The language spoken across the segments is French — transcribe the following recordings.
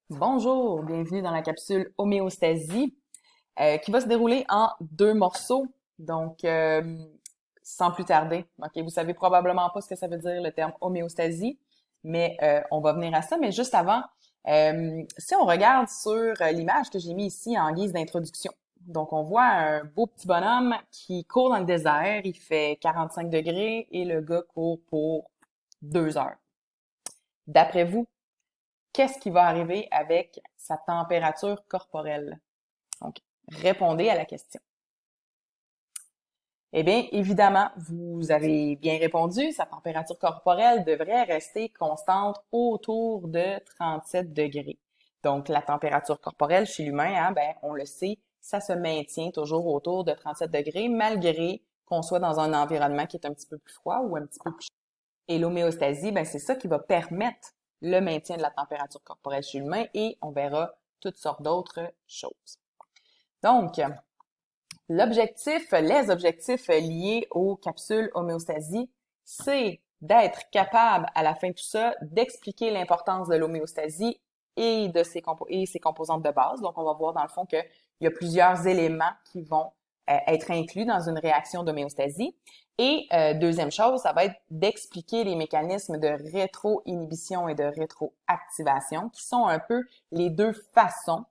Bonjour, bienvenue dans la capsule homéostasie qui va se dérouler en deux morceaux. Donc, sans plus tarder, ok, vous savez probablement pas ce que ça veut dire le terme homéostasie, mais on va venir à ça. Mais juste avant, si on regarde sur l'image que j'ai mis ici en guise d'introduction, donc on voit un beau petit bonhomme qui court dans le désert, il fait 45 degrés et le gars court pour 2 heures. D'après vous, qu'est-ce qui va arriver avec sa température corporelle? Donc, répondez à la question. Eh bien, évidemment, vous avez bien répondu, sa température corporelle devrait rester constante autour de 37 degrés. Donc, la température corporelle chez l'humain, on le sait, ça se maintient toujours autour de 37 degrés, malgré qu'on soit dans un environnement qui est un petit peu plus froid ou un petit peu plus chaud. Et l'homéostasie, c'est ça qui va permettre le maintien de la température corporelle chez l'humain et on verra toutes sortes d'autres choses. Donc, les objectifs liés aux capsules homéostasie, c'est d'être capable, à la fin de tout ça, d'expliquer l'importance de l'homéostasie et de ses composantes de base. Donc, on va voir dans le fond qu'il y a plusieurs éléments qui vont être inclus dans une réaction d'homéostasie. Et deuxième chose, ça va être d'expliquer les mécanismes de rétro-inhibition et de rétroactivation, qui sont un peu les deux façons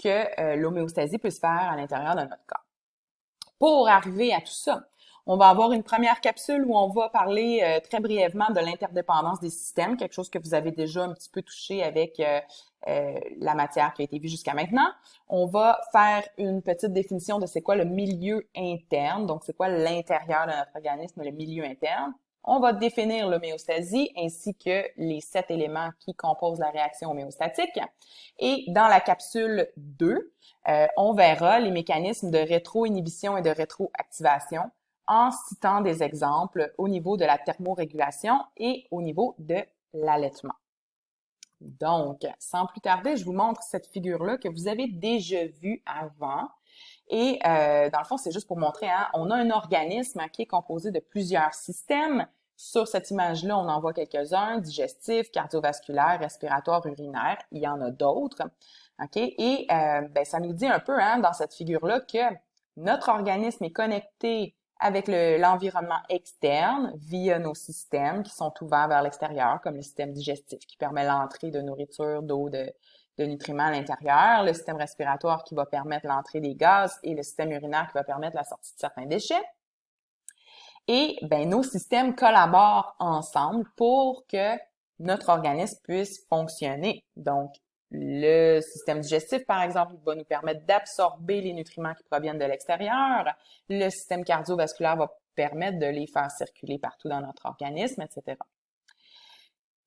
que l'homéostasie peut se faire à l'intérieur de notre corps. Pour arriver à tout ça, on va avoir une première capsule où on va parler très brièvement de l'interdépendance des systèmes, quelque chose que vous avez déjà un petit peu touché avec la matière qui a été vue jusqu'à maintenant. On va faire une petite définition de c'est quoi le milieu interne, donc c'est quoi l'intérieur de notre organisme, le milieu interne. On va définir l'homéostasie ainsi que les 7 éléments qui composent la réaction homéostatique. Et dans la capsule 2, on verra les mécanismes de rétro-inhibition et de rétroactivation en citant des exemples au niveau de la thermorégulation et au niveau de l'allaitement. Donc, sans plus tarder, je vous montre cette figure-là que vous avez déjà vue avant. Et dans le fond, c'est juste pour montrer, on a un organisme qui est composé de plusieurs systèmes. Sur cette image-là, on en voit quelques-uns, digestif, cardiovasculaire, respiratoire, urinaire. Il y en a d'autres. OK? Et ça nous dit un peu dans cette figure-là que notre organisme est connecté avec l'environnement externe via nos systèmes qui sont ouverts vers l'extérieur, comme le système digestif qui permet l'entrée de nourriture, d'eau, de nutriments à l'intérieur, le système respiratoire qui va permettre l'entrée des gaz et le système urinaire qui va permettre la sortie de certains déchets. Et nos systèmes collaborent ensemble pour que notre organisme puisse fonctionner. Donc, le système digestif, par exemple, va nous permettre d'absorber les nutriments qui proviennent de l'extérieur. Le système cardiovasculaire va permettre de les faire circuler partout dans notre organisme, etc.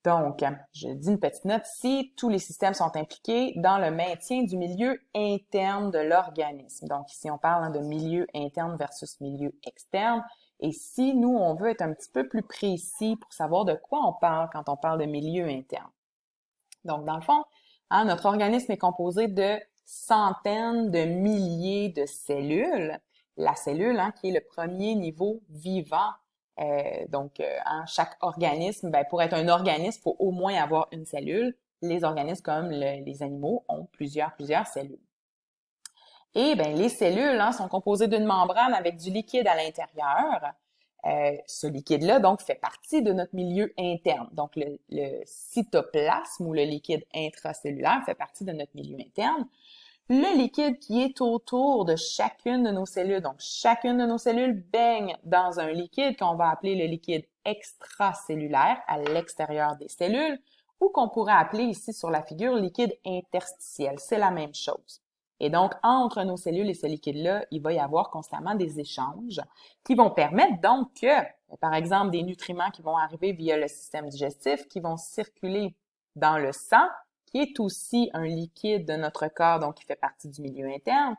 Donc, je dis une petite note ici, tous les systèmes sont impliqués dans le maintien du milieu interne de l'organisme. Donc, ici, on parle de milieu interne versus milieu externe. Et si nous, on veut être un petit peu plus précis pour savoir de quoi on parle quand on parle de milieu interne. Donc, dans le fond, notre organisme est composé de centaines de milliers de cellules. La cellule, qui est le premier niveau vivant. Chaque organisme, pour être un organisme, il faut au moins avoir une cellule. Les organismes comme les animaux ont plusieurs cellules. Et les cellules sont composées d'une membrane avec du liquide à l'intérieur. Ce liquide-là, donc, fait partie de notre milieu interne. Donc, le cytoplasme ou le liquide intracellulaire fait partie de notre milieu interne. Le liquide qui est autour de chacune de nos cellules, donc chacune de nos cellules baigne dans un liquide qu'on va appeler le liquide extracellulaire à l'extérieur des cellules ou qu'on pourrait appeler ici sur la figure liquide interstitiel. C'est la même chose. Et donc, entre nos cellules et ce liquide-là, il va y avoir constamment des échanges qui vont permettre donc que, par exemple, des nutriments qui vont arriver via le système digestif, qui vont circuler dans le sang, qui est aussi un liquide de notre corps, donc qui fait partie du milieu interne,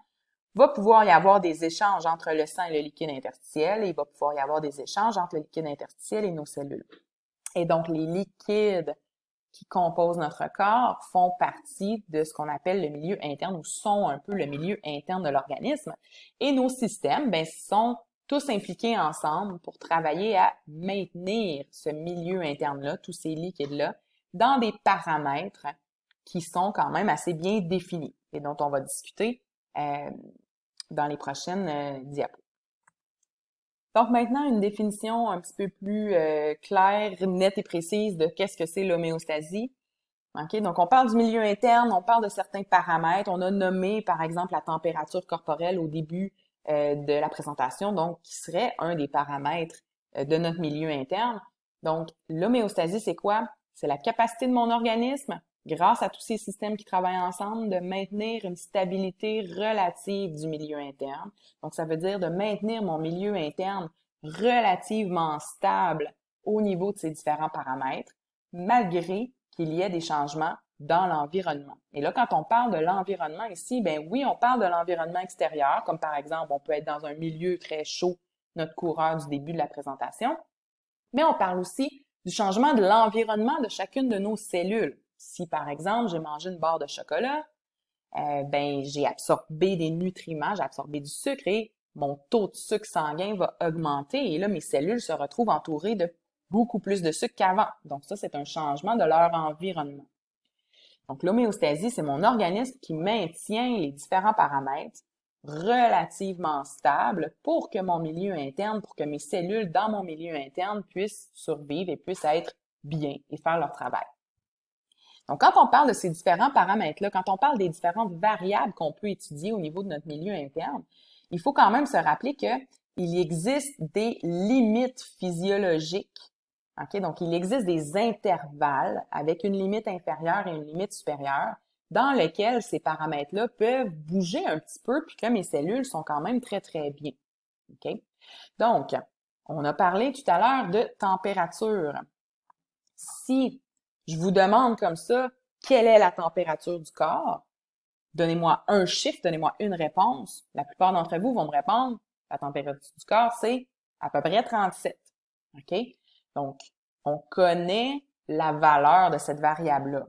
va pouvoir y avoir des échanges entre le sang et le liquide interstitiel, et il va pouvoir y avoir des échanges entre le liquide interstitiel et nos cellules. Et donc, les liquides qui composent notre corps font partie de ce qu'on appelle le milieu interne ou sont un peu le milieu interne de l'organisme. Et nos systèmes, sont tous impliqués ensemble pour travailler à maintenir ce milieu interne-là, tous ces liquides-là, dans des paramètres qui sont quand même assez bien définis et dont on va discuter dans les prochaines diapos. Donc maintenant, une définition un petit peu plus claire, nette et précise de qu'est-ce que c'est l'homéostasie. OK? Donc, on parle du milieu interne, on parle de certains paramètres. On a nommé, par exemple, la température corporelle au début de la présentation, donc qui serait un des paramètres de notre milieu interne. Donc, l'homéostasie, c'est quoi? C'est la capacité de mon organisme, grâce à tous ces systèmes qui travaillent ensemble, de maintenir une stabilité relative du milieu interne. Donc, ça veut dire de maintenir mon milieu interne relativement stable au niveau de ces différents paramètres, malgré qu'il y ait des changements dans l'environnement. Et là, quand on parle de l'environnement ici, ben oui, on parle de l'environnement extérieur, comme par exemple, on peut être dans un milieu très chaud, notre coureur du début de la présentation, mais on parle aussi du changement de l'environnement de chacune de nos cellules. Si, par exemple, j'ai mangé une barre de chocolat, ben j'ai absorbé des nutriments, j'ai absorbé du sucre et mon taux de sucre sanguin va augmenter et là, mes cellules se retrouvent entourées de beaucoup plus de sucre qu'avant. Donc ça, c'est un changement de leur environnement. Donc l'homéostasie, c'est mon organisme qui maintient les différents paramètres relativement stables pour que mon milieu interne, pour que mes cellules dans mon milieu interne puissent survivre et puissent être bien et faire leur travail. Donc, quand on parle de ces différents paramètres-là, quand on parle des différentes variables qu'on peut étudier au niveau de notre milieu interne, il faut quand même se rappeler qu'il existe des limites physiologiques. Okay? Donc, il existe des intervalles avec une limite inférieure et une limite supérieure dans lesquels ces paramètres-là peuvent bouger un petit peu puis que mes cellules sont quand même très, très bien. Okay? Donc, on a parlé tout à l'heure de température. Si je vous demande comme ça, quelle est la température du corps? Donnez-moi un chiffre, donnez-moi une réponse. La plupart d'entre vous vont me répondre, la température du corps, c'est à peu près 37. OK? Donc, on connaît la valeur de cette variable-là.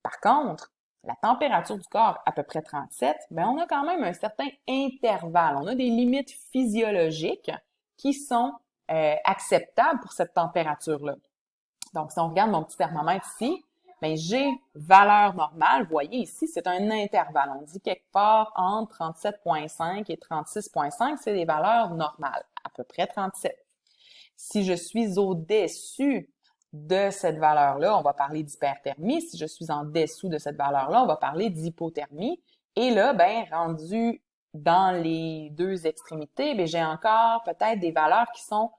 Par contre, la température du corps à peu près 37, ben on a quand même un certain intervalle. On a des limites physiologiques qui sont acceptables pour cette température-là. Donc, si on regarde mon petit thermomètre ici, bien, j'ai valeur normale. Vous voyez ici, c'est un intervalle. On dit quelque part entre 37,5 et 36,5, c'est des valeurs normales, à peu près 37. Si je suis au-dessus de cette valeur-là, on va parler d'hyperthermie. Si je suis en dessous de cette valeur-là, on va parler d'hypothermie. Et là, ben, rendu dans les deux extrémités, bien, j'ai encore peut-être des valeurs qui sont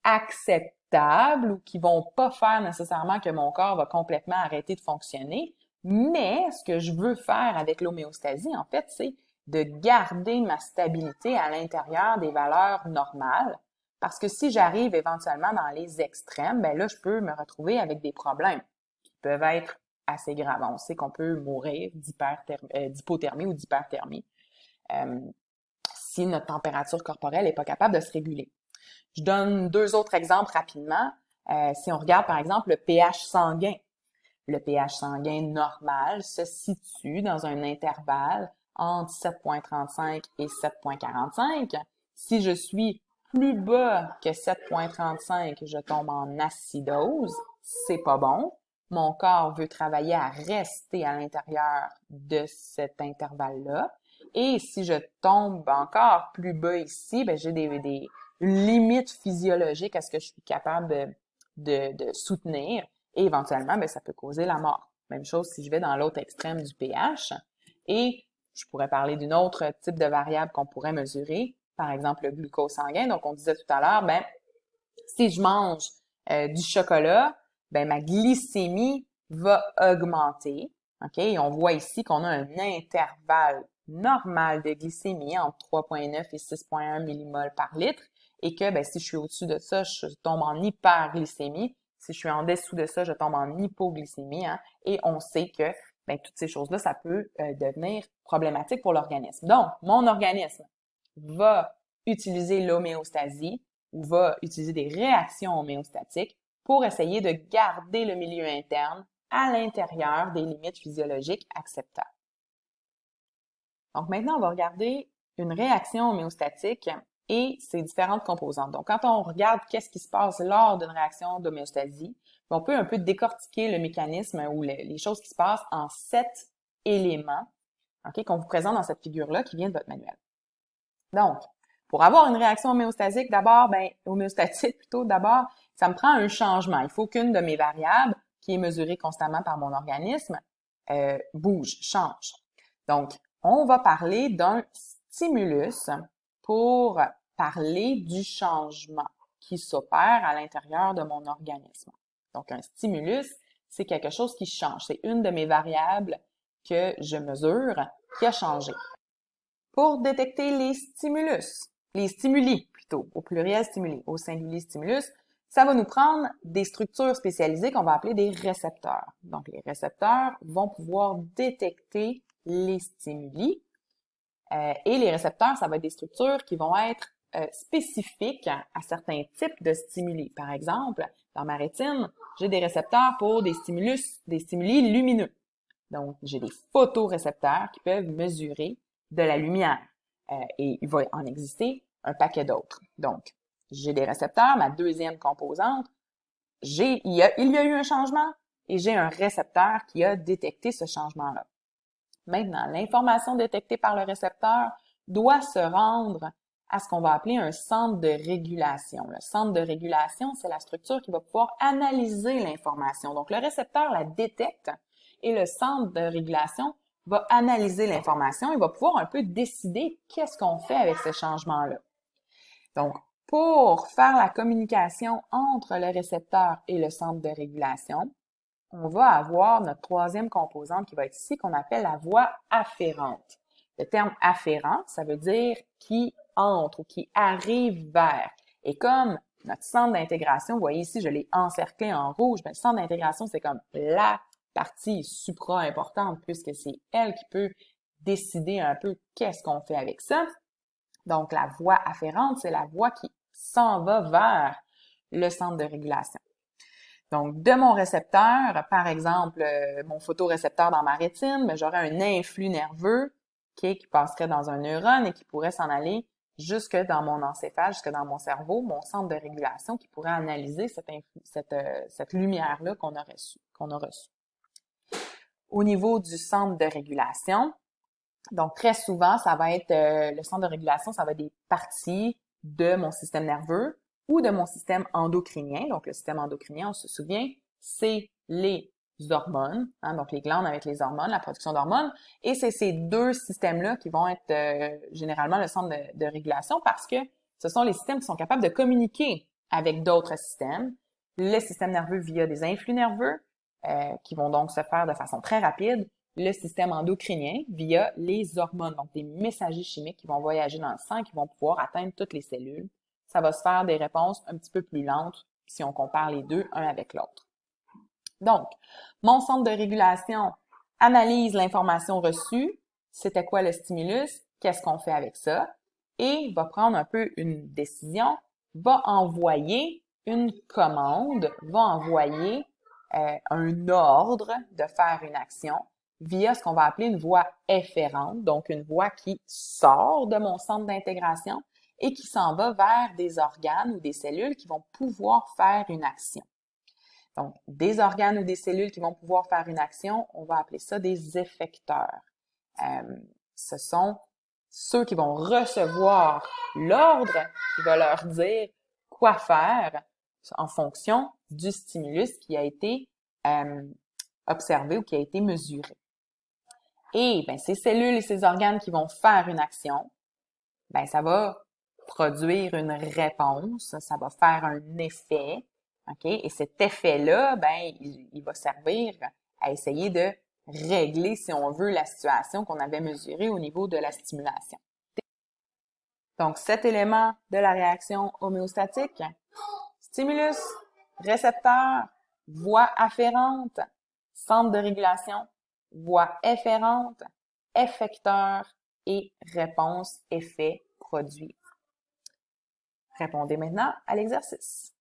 acceptables ou qui vont pas faire nécessairement que mon corps va complètement arrêter de fonctionner. Mais ce que je veux faire avec l'homéostasie, en fait, c'est de garder ma stabilité à l'intérieur des valeurs normales. Parce que si j'arrive éventuellement dans les extrêmes, ben là, je peux me retrouver avec des problèmes qui peuvent être assez graves. On sait qu'on peut mourir d'hypothermie ou d'hyperthermie si notre température corporelle n'est pas capable de se réguler. Je donne deux autres exemples rapidement. Si on regarde par exemple le pH sanguin. Le pH sanguin normal se situe dans un intervalle entre 7,35 et 7,45. Si je suis plus bas que 7,35, je tombe en acidose. C'est pas bon. Mon corps veut travailler à rester à l'intérieur de cet intervalle-là. Et si je tombe encore plus bas ici, ben j'ai des limites physiologiques à ce que je suis capable de soutenir. Et éventuellement, ben, ça peut causer la mort. Même chose si je vais dans l'autre extrême du pH. Et je pourrais parler d'une autre type de variable qu'on pourrait mesurer, par exemple le glucose sanguin. Donc, on disait tout à l'heure, ben, si je mange du chocolat, ben, ma glycémie va augmenter. OK? Et on voit ici qu'on a un intervalle normal de glycémie entre 3,9 et 6,1 millimoles par litre et que ben, si je suis au-dessus de ça, je tombe en hyperglycémie. Si je suis en dessous de ça, je tombe en hypoglycémie. Hein? Et on sait que ben, toutes ces choses-là, ça peut devenir problématique pour l'organisme. Donc, mon organisme va utiliser l'homéostasie ou va utiliser des réactions homéostatiques pour essayer de garder le milieu interne à l'intérieur des limites physiologiques acceptables. Donc maintenant, on va regarder une réaction homéostatique et ses différentes composantes. Donc quand on regarde qu'est-ce qui se passe lors d'une réaction d'homéostasie, On peut un peu décortiquer le mécanisme ou les choses qui se passent en 7 éléments, OK, qu'on vous présente dans cette figure-là qui vient de votre manuel. Donc, pour avoir une réaction homéostatique, homéostatique plutôt, d'abord, ça me prend un changement. Il faut qu'une de mes variables, qui est mesurée constamment par mon organisme, bouge, change. Donc, on va parler d'un stimulus pour parler du changement qui s'opère à l'intérieur de mon organisme. Donc, un stimulus, c'est quelque chose qui change. C'est une de mes variables que je mesure qui a changé. Pour détecter les stimuli plutôt, au pluriel stimuli, au singulier stimulus, ça va nous prendre des structures spécialisées qu'on va appeler des récepteurs. Donc, les récepteurs vont pouvoir détecter les stimuli et les récepteurs, ça va être des structures qui vont être spécifiques à certains types de stimuli. Par exemple, dans ma rétine, j'ai des récepteurs pour des stimuli lumineux. Donc, j'ai des photorécepteurs qui peuvent mesurer de la lumière. Et il va en exister un paquet d'autres. Donc, j'ai des récepteurs, ma deuxième composante, il y a eu un changement et j'ai un récepteur qui a détecté ce changement-là. Maintenant, l'information détectée par le récepteur doit se rendre à ce qu'on va appeler un centre de régulation. Le centre de régulation, c'est la structure qui va pouvoir analyser l'information. Donc, le récepteur la détecte et le centre de régulation va analyser l'information et va pouvoir un peu décider qu'est-ce qu'on fait avec ce changement-là. Donc, pour faire la communication entre le récepteur et le centre de régulation, on va avoir notre troisième composante qui va être ici, qu'on appelle la voie afférente. Le terme afférent, ça veut dire qui entre ou qui arrive vers. Et comme notre centre d'intégration, vous voyez ici, je l'ai encerclé en rouge, mais le centre d'intégration, c'est comme la partie supra-importante puisque c'est elle qui peut décider un peu qu'est-ce qu'on fait avec ça. Donc, la voie afférente, c'est la voie qui s'en va vers le centre de régulation. Donc, de mon récepteur, par exemple, mon photorécepteur dans ma rétine, j'aurais un influx nerveux qui passerait dans un neurone et qui pourrait s'en aller jusque dans mon encéphale, jusque dans mon cerveau, mon centre de régulation qui pourrait analyser cette lumière-là qu'on a reçue. Au niveau du centre de régulation, donc très souvent, ça va être le centre de régulation, ça va être des parties de mon système nerveux ou de mon système endocrinien. Donc, le système endocrinien, on se souvient, c'est les hormones, donc les glandes avec les hormones, la production d'hormones. Et c'est ces deux systèmes-là qui vont être généralement le centre de régulation parce que ce sont les systèmes qui sont capables de communiquer avec d'autres systèmes. Le système nerveux via des influx nerveux qui vont donc se faire de façon très rapide. Le système endocrinien via les hormones, donc des messagers chimiques qui vont voyager dans le sang, qui vont pouvoir atteindre toutes les cellules. Ça va se faire des réponses un petit peu plus lentes si on compare les deux, un avec l'autre. Donc, mon centre de régulation analyse l'information reçue. C'était quoi le stimulus? Qu'est-ce qu'on fait avec ça? Et va prendre un peu une décision, va envoyer une commande, va envoyer un ordre de faire une action via ce qu'on va appeler une voie efférente, donc une voie qui sort de mon centre d'intégration et qui s'en va vers des organes ou des cellules qui vont pouvoir faire une action. Donc, des organes ou des cellules qui vont pouvoir faire une action, on va appeler ça des effecteurs. Ce sont ceux qui vont recevoir l'ordre qui va leur dire quoi faire en fonction du stimulus qui a été observé ou qui a été mesuré. Et ces cellules et ces organes qui vont faire une action, ça va produire une réponse, ça va faire un effet, OK? Et cet effet-là, il va servir à essayer de régler, si on veut, la situation qu'on avait mesurée au niveau de la stimulation. Donc, cet élément de la réaction homéostatique, stimulus, récepteur, voie afférente, centre de régulation, voie efférente, effecteur et réponse, effet, produit. Répondez maintenant à l'exercice.